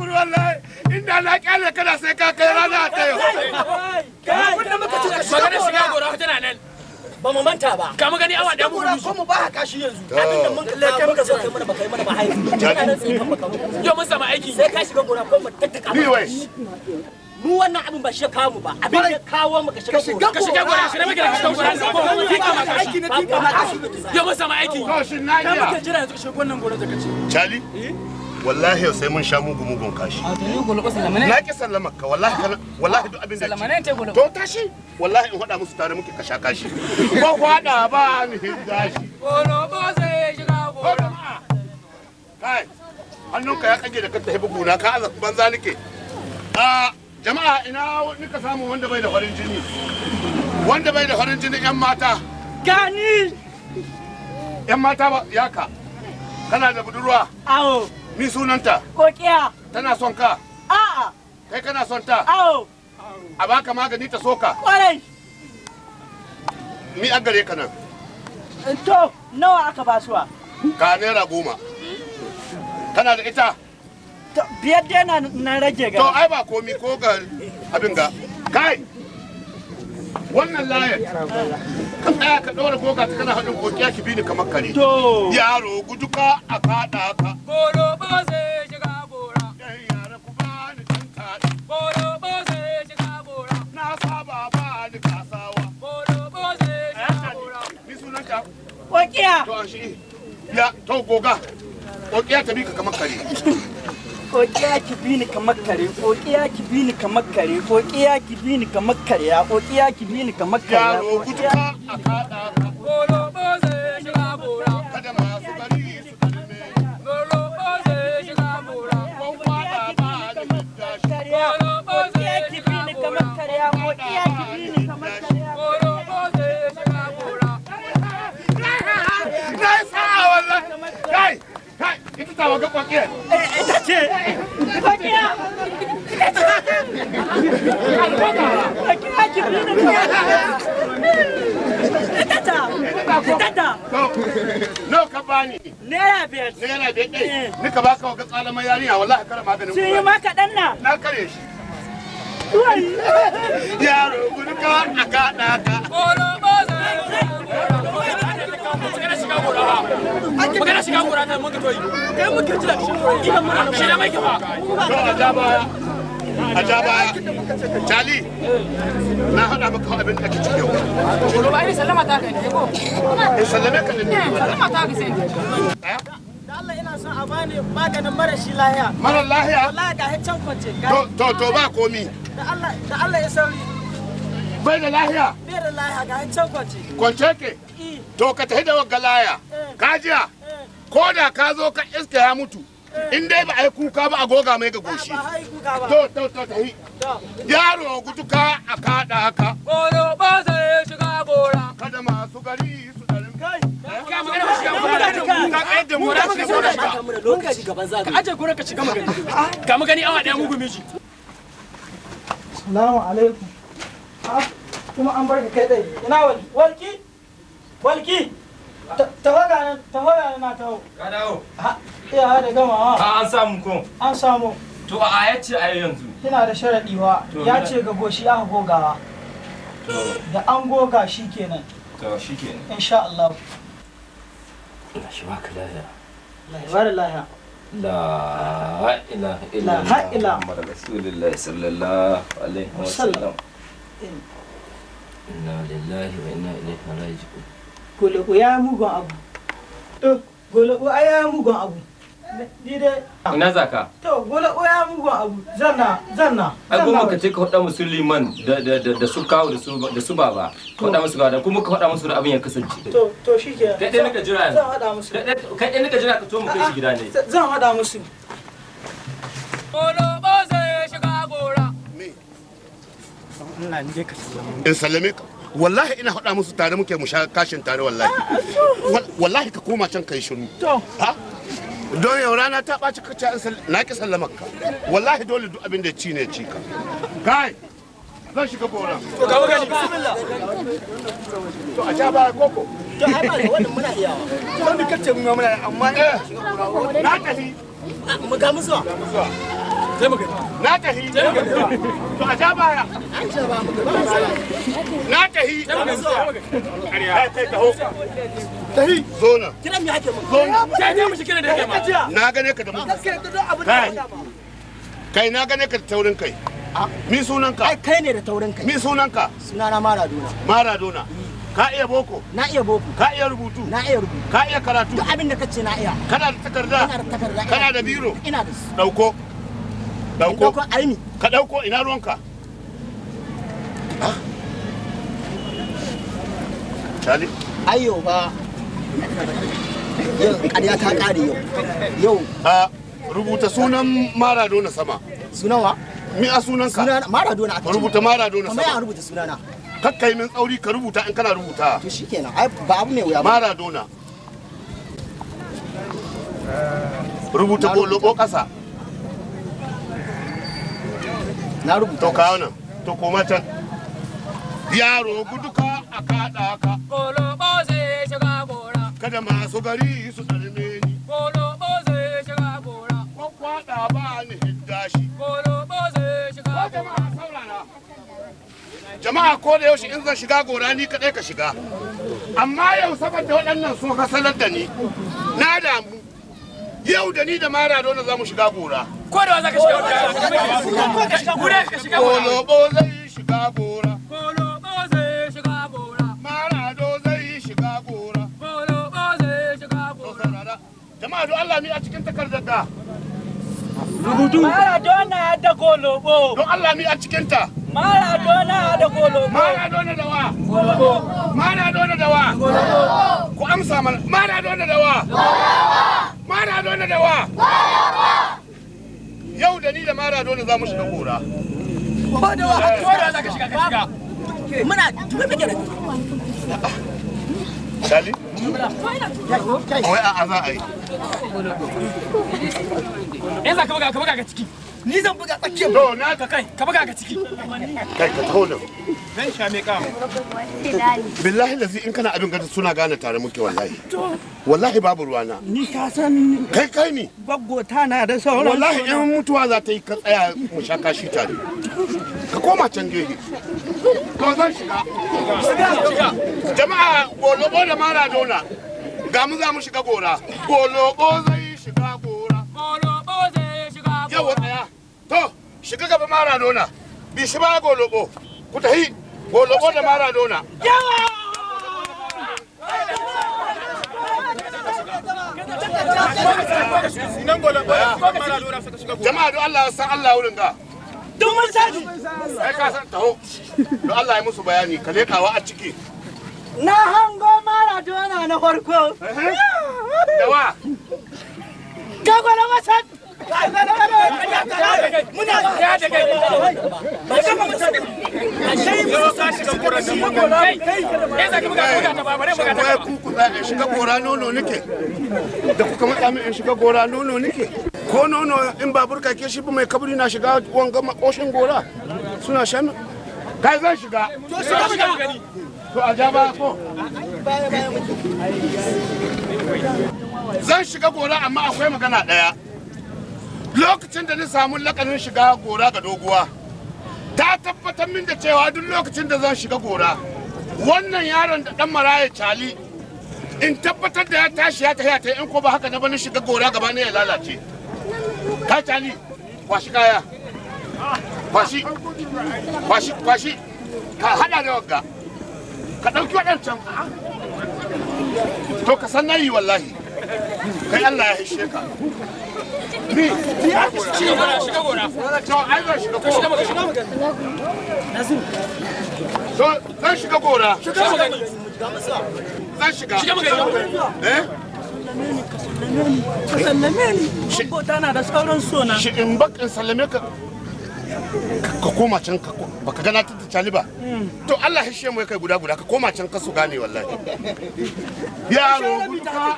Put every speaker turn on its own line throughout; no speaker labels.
hakuri wallahi inda na kyale kana sai ka kai rana ta yau
kai wannan muka ce magana shiga gora tana nan ba mu manta ba ka mu gani awa da mu ko mu ba ka shi yanzu abin da mun kalle muka so kai mana ba kai mana ba haihu kana nan sai kan baka yau mun sama aiki sai ka shiga gora ko mu tattaka mu wannan abin ba shi kawo mu ba abin da kawo mu ka shiga gora shi ne muke da shiga gora ko mun tika maka aiki ne tika maka yau mun sama aiki
to shin na
iya muke jira yanzu shiga wannan gora zaka ce
Charlie wallahi yau sai mun sha mugun kashi na ki sallama ka wallahi duk abin da to tashi wallahi in hada musu tare muke kasha kashi ko hada ba ni gashi
golo ba sai shiga gora
kai hannunka ya kage da kanta hebu guna ka azab banza nake jama'a ina nika samu wanda bai da farin jini yan mata
gani
yan mata ba yaka kana da budurwa
awo
mi sunanta
kokiya
tana son ka
a'a
kai kana son ta
awo
a baka magani ta soka
kwarai
mi an gare ka nan
to nawa aka basuwa
ka naira 10 kana da ita
biyar dai na rage ga
to ai ba komi ko ga abin ga kai wannan layar ka tsaya ka ɗora goga ta kana haɗin kokiya ki bi ni kamar kare yaro gudu ka a kaɗa ka
golo ba zai shiga gora
yan yara ku ba ni jin taɗi
golo ba zai shiga gora
na saba ba ni kasawa
golo ba zai shiga gora
ni sunanta
kokiya
to an shi ya to goga kokiya ta bi ka kamar kare
kokiya ki bi ni kamar kare kokiya ki bi ni kamar kare kokiya ki bi ni kamar kare ya kokiya ki bi ni kamar kare
yaro gudu ka a kaɗa ka
golo ba zai shiga gora
kada masu gari su kalme
golo ba zai shiga gora
ko kwada ba ni hidda shi
golo ba zai ki bi ni kamar kare ya kokiya ki bi ni kamar kare golo ba zai shiga gora
na sa'a wallahi kai ita ta waga kwakiyar
ita ce kokiya kokiya ki bi ni ita ta
no ka bani
naira biyar
ɗai nika baka waga tsalamar yarinya wallahi kara maganin
sun yi maka ɗan
na kare shi yaro gudu ka a kaɗa ka
magana shiga gora ta muka toyi kai muka jira shi da mai kifa
to a ja baya Charlie na hada maka abin da kike yau
Golo ba ni sallama ta kai ne ko
sallame ka ne
sallama ta kai sai
da Allah ina son a bani maganin mara shi lahiya
mara lahiya
wallahi ga haccan kwance
to ba komi
da Allah ya sauri
bai da lahiya
bai da lahiya ga haccan kwance
kwance ke to ka tafi da wagga laya ka jiya ko da ka zo ka iska ya mutu in dai ba a yi kuka ba a goga mai ga goshi to tafi yaro gudu ka a kaɗa haka
goro ba zai shiga gora
kada masu gari su ɗarin kai
ka magana ba shiga gora
ka ƙayar da mura shiga gora shiga
lokaci gaban zaga ka aje gora ka shiga magana ka magani awa ɗaya mugu miji
Assalamu alaikum kuma an bar ka kai dai ina walki tawaga na tawo
Ka dawo?
iya da gamawa
An samu ko?
an samu
To a ya ce a yanzu.
ina da sharadi wa ya ce ga goshi aka gogawa da an goga shi kenan
To shi kenan.
insha Allah
Allah shi baka lafiya.
bar lahiya
La ilaha
illallah.
Muhammad Rasulullah sallallahu alaihi wasallam. Inna lillahi wa inna ilaihi raji'un.
goleko ya mugun abu goleko ya mugun abu ni dai
Ina zaka?
to goleko ya mugun abu zanna
Ai goma ka ce ka faɗa musu liman da su kawo da su baba. Ka faɗa musu da kuma ka faɗa musu da abin ya kasance.
to shike
Kai dai nika jira yanzu.
zan hada musu
Kai dai nika jira ka to mu kai shi gida ne.
zan hada musu
goro ba zai shiga gora
in sallame ka wallahi ina faɗa musu tare muke mu sha kashin tare wallahi ka koma can kai shiru ha don yau rana ta ɓaci ka ce na ki sallama ka wallahi dole duk abin da ci ne ci ka kai zan shiga gora
to ga magani bismillah
to a ja baya koko
to ai ba wannan muna iyawa
wanda kace mun muna amma
na tafi
mu ga musu
zuwa na tahi to a ja baya na tahi kai taho tahi zo na
kiran me ake mun
zo na
sai dai mu shi kiran da yake ma
na gane ka da mu kai na gane ka da taurin kai mi sunanka
ai kai ne da taurin kai
mi sunanka
sunana
Maradona ka iya boko
na iya boko
ka iya rubutu
na iya rubutu
ka iya karatu
duk abin da kace na iya
kana da takarda
ina da takarda
kana da biro
ina da su
dauko
aini
ka dauko ina ruwanka Charlie
ayyo ba yau ƙarya ta ƙare yau
rubuta sunan Maradona sama
sunan wa
mi a sunanka
sunana Maradona aka
rubuta Maradona
sama ya
sama
rubuta sunana
kakkai min tsauri ka rubuta in kana rubuta
to shikenan ai ba abu mai wuya ba
Maradona rubuta bolobo kasa
na rubuta
to kawo nan to koma can yaro guduka a kaɗa ka
bolobo zai shiga gora
kada masu gari su tsarme ni
bolobo zai shiga gora
kwakwada ba ni hidda shi
bolobo zai shiga gora
jama'a ko da yaushe in zan shiga gora ni kadai ka shiga amma yau saboda waɗannan sun hasalar da ni na damu yau da ni da Maradona za mu shiga gora
ko da za ka shiga gora ka shiga gora
bolobo zai shiga gora
bolobo zai shiga gora
Marado zai shiga gora
bolobo zai shiga gora
jama'a don Allah mi a cikin takardar da
rubutu Maradona da golobo
don Allah mi a cikin ta
Maradona da golobo
Maradona da wa
golobo
Maradona da wa
golobo
ku amsa mana Maradona da wa Maradona da wa yau da ni da Maradona za mu shiga gora
ko da za ka shiga ka shiga
muna tuba muke da
Shali wai a za a yi
in za ka buga ka ciki
ni zan buga tsakiyar
to na
ka kai ka buga ka ciki
kai ka taho da
zan sha me ka
billahi lazi in kana abin gada suna gane tare muke wallahi babu ruwana
ni ka san
kai ni
gwaggota na da sauran
wallahi in mutuwa za ta yi ka tsaya mu sha kashi tare ka koma can gehe to zan shiga jama'a golobo da Maradona ga mu za mu shiga gora golobo zai shiga gora
golobo zai shiga
yawa tsaya to shiga gaba Maradona bi shi ba golobo ku tahi golobo da Maradona jama'a don Allah san Allah wurin ga
duk mun sani
kai ka san taho don Allah ya musu bayani ka lekawa a ciki
na hango Maradona na farko
da wa
gagwala wasan
muna ya da kai ba ka mu sani sai mu sa shiga gora shi kai za ka buga ta babare buga ta
wai ku za in shiga gora nono nake da kuka matsa min in shiga gora nono nake ko nono in babur kake shi mai kabri na shiga wanga makoshin gora suna shan kai zan shiga
to shiga buga gani
to a ja baya ko zan shiga gora amma akwai magana daya lokacin da na samu lakanin shiga gora ga doguwa ta tabbatar min da cewa duk lokacin da zan shiga gora wannan yaron da dan maraya cali in tabbatar da ya tashi ya tafiya ta in ko ba haka na bani shiga gora gaba ne ya lalace ka cali kwashi kaya kwashi ka hada da wagga ka dauki wadancan to ka san nayi wallahi kai Allah ya hishe ka ni
shiga gora
to ai zan shiga gora to zan shiga gora zan shiga eh
ka sallame ni gwaggota na da sauran sona
shi in bakin sallame ka ka koma can ka baka gana ta cali ba to Allah ya hishe mu kai guda ka koma can ka su gane wallahi yaro guduka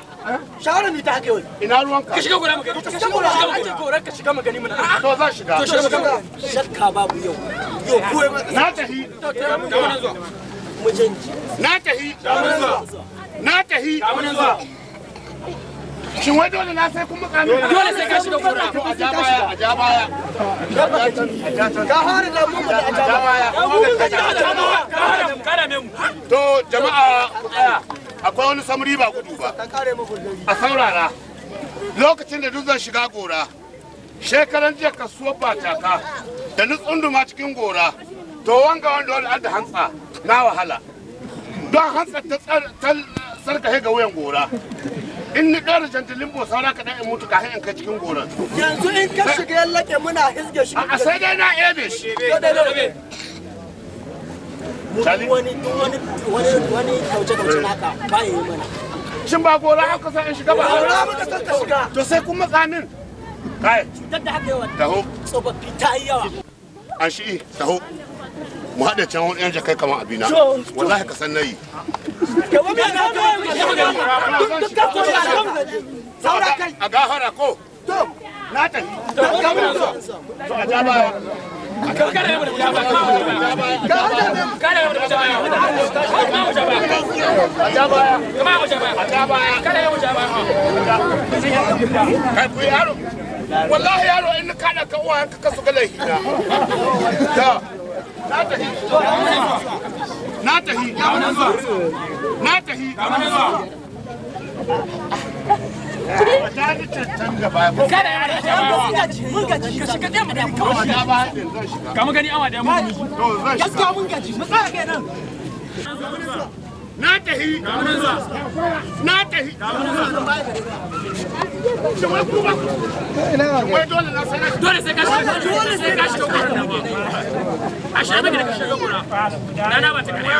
shawara mi ta hake wai
ina ruwanka
ka shiga gora mu
ka shiga gora ake gorar ka shiga magani mun
to zan shiga
to shiga
shakka babu yau kuwa
na tahi
mu je
na tahi na tahi shin wai dole na sai kuma kanu
dole sai ka shiga gora
to a ja baya
ka fara da mu da
to jama'a akwai wani samuri ba gudu ba a saurara lokacin da duk zan shiga gora shekaran jiya kasuwar bataka da nutsunduma cikin gora to wanga wanda wani da hantsa na wahala don hantsa ta sarkahe ga wuyan gora in ni ɗora jantalin bo saura kaɗan in mutu kafin in kai cikin goron
yanzu in ka shiga yallake muna hizge shi
a sai dai na ebe shi
wani kauce naka ba yi mana
shin ba gora haka sai in shiga ba
gora muka san ka shiga
to sai kun matsa min kai
cutar da haka yawa
taho
tsofaffi ta yi yawa
an shi taho mu haɗa can wani yan jakai kamar abina wallahi ka san nayi a gafara ko na tafi a ja baya wallahi yaro in ka da ka uwa ka kasu ga laihina na tahi na tahi na tahi ta ji cancan gaba ba
kama gani awa da mun
gaskiya mun gaji mu tsaya kenan
na tahi na tahi dole na sanar
dole sai ka shiga dole sai ka shiga gura a shiga da ka shiga gura rana ba ta kariya